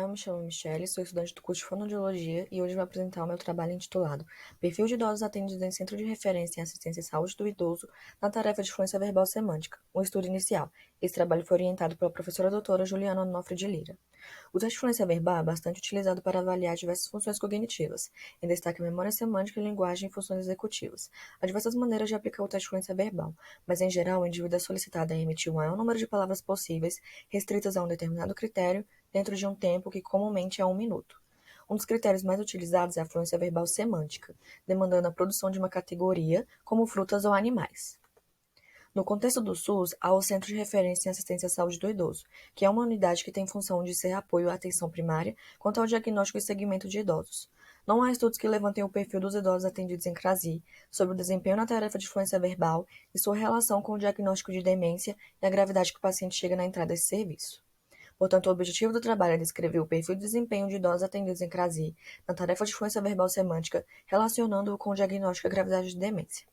eu me chamo Michelle, sou estudante do curso de Fonoaudiologia e hoje vou apresentar o meu trabalho intitulado Perfil de idosos atendidos em Centro de Referência em Assistência e Saúde do Idoso na tarefa de fluência verbal semântica, um estudo inicial. Esse trabalho foi orientado pela professora doutora Juliana Onofre de Lira. O teste de fluência verbal é bastante utilizado para avaliar diversas funções cognitivas, em destaque a memória semântica, linguagem e funções executivas. Há diversas maneiras de aplicar o teste de fluência verbal, mas em geral o indivíduo é solicitado a emitir o maior número de palavras possíveis, restritas a um determinado critério, dentro de um tempo que comumente é 1 minuto. Um dos critérios mais utilizados é a fluência verbal semântica, demandando a produção de uma categoria, como frutas ou animais. No contexto do SUS, há o Centro de Referência em Assistência à Saúde do Idoso, que é uma unidade que tem função de ser apoio à atenção primária quanto ao diagnóstico e segmento de idosos. Não há estudos que levantem o perfil dos idosos atendidos em CRASI, sobre o desempenho na tarefa de fluência verbal e sua relação com o diagnóstico de demência e a gravidade que o paciente chega na entrada desse serviço. Portanto, o objetivo do trabalho é descrever o perfil de desempenho de idosos atendidos em CRASI na tarefa de fluência verbal semântica, relacionando-o com o diagnóstico e a gravidade de demência.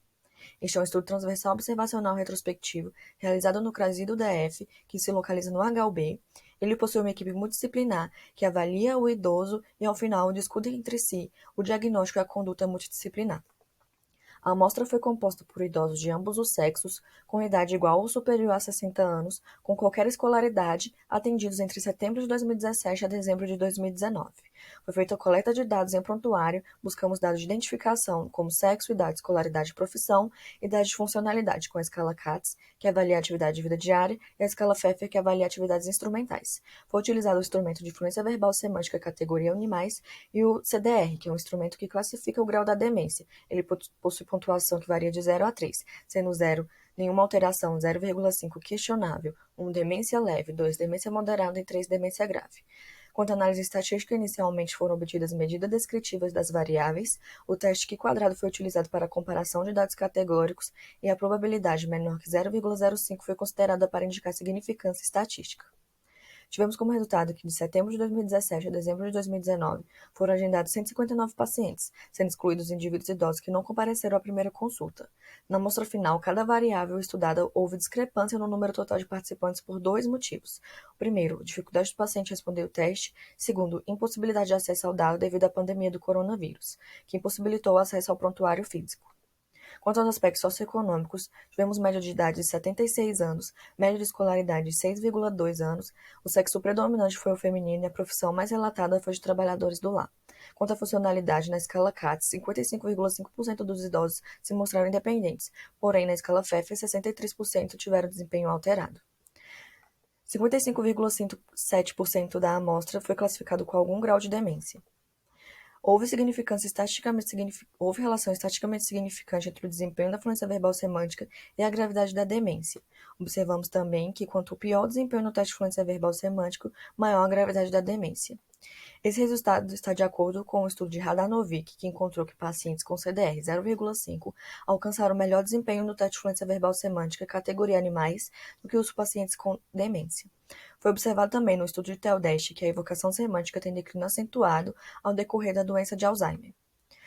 Este é um estudo transversal observacional retrospectivo realizado no CRASI do DF, que se localiza no HUB. Ele possui uma equipe multidisciplinar que avalia o idoso e, ao final, discute entre si o diagnóstico e a conduta multidisciplinar. A amostra foi composta por idosos de ambos os sexos, com idade igual ou superior a 60 anos, com qualquer escolaridade, atendidos entre setembro de 2017 a dezembro de 2019. Foi feita a coleta de dados em prontuário, buscamos dados de identificação, como sexo, idade, escolaridade e profissão, idade de funcionalidade, com a escala CATS, que avalia a atividade de vida diária, e a escala Pfeffer, que avalia atividades instrumentais. Foi utilizado o instrumento de fluência verbal semântica categoria animais e o CDR, que é um instrumento que classifica o grau da demência. Ele possui pontuação que varia de 0 a 3, sendo 0 nenhuma alteração, 0,5 questionável, 1 demência leve, 2 demência moderada e 3 demência grave. Quanto à análise estatística, inicialmente foram obtidas medidas descritivas das variáveis, o teste Q-quadrado foi utilizado para a comparação de dados categóricos e a probabilidade menor que 0,05 foi considerada para indicar significância estatística. Tivemos como resultado que de setembro de 2017 a dezembro de 2019 foram agendados 159 pacientes, sendo excluídos os indivíduos idosos que não compareceram à primeira consulta. Na amostra final, cada variável estudada houve discrepância no número total de participantes por 2 motivos. O primeiro, dificuldade do paciente responder o teste. Segundo, impossibilidade de acesso ao dado devido à pandemia do coronavírus, que impossibilitou o acesso ao prontuário físico. Quanto aos aspectos socioeconômicos, tivemos média de idade de 76 anos, média de escolaridade de 6,2 anos, o sexo predominante foi o feminino e a profissão mais relatada foi de trabalhadores do lar. Quanto à funcionalidade, na escala CATS, 55,5% dos idosos se mostraram independentes, porém na escala Pfeffer, 63% tiveram desempenho alterado. 55,7% da amostra foi classificado com algum grau de demência. Houve relação estatisticamente significante entre o desempenho da fluência verbal semântica e a gravidade da demência. Observamos também que, quanto pior o desempenho no teste de fluência verbal semântico, maior a gravidade da demência. Esse resultado está de acordo com o estudo de Radanovic, que encontrou que pacientes com CDR 0,5 alcançaram melhor desempenho no teste de fluência verbal semântica categoria animais do que os pacientes com demência. Foi observado também no estudo de Teldeste que a evocação semântica tem declínio acentuado ao decorrer da doença de Alzheimer.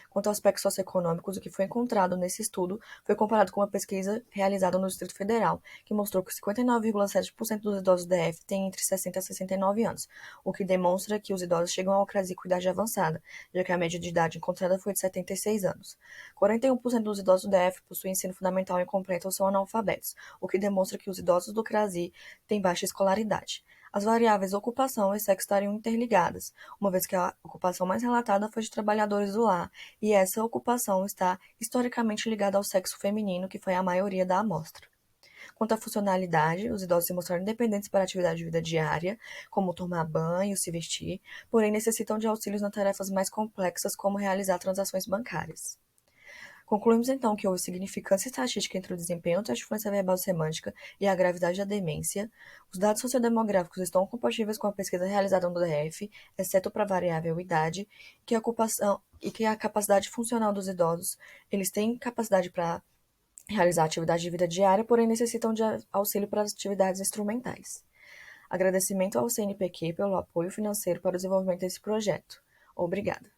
Quanto aos aspectos socioeconômicos, o que foi encontrado nesse estudo foi comparado com uma pesquisa realizada no Distrito Federal, que mostrou que 59,7% dos idosos DF têm entre 60 e 69 anos, o que demonstra que os idosos chegam ao CRASI com idade avançada, já que a média de idade encontrada foi de 76 anos. 41% dos idosos DF possuem ensino fundamental incompleto ou são analfabetos, o que demonstra que os idosos do CRASI têm baixa escolaridade. As variáveis ocupação e sexo estariam interligadas, uma vez que a ocupação mais relatada foi de trabalhadores do lar, e essa ocupação está historicamente ligada ao sexo feminino, que foi a maioria da amostra. Quanto à funcionalidade, os idosos se mostraram independentes para a atividade de vida diária, como tomar banho, se vestir, porém necessitam de auxílios nas tarefas mais complexas, como realizar transações bancárias. Concluímos então que houve significância estatística entre o desempenho do teste de fluência verbal semântica e a gravidade da demência. Os dados sociodemográficos estão compatíveis com a pesquisa realizada no DF, exceto para a variável idade, que a capacidade funcional dos idosos, eles têm capacidade para realizar atividade de vida diária, porém necessitam de auxílio para as atividades instrumentais. Agradecimento ao CNPq pelo apoio financeiro para o desenvolvimento desse projeto. Obrigada.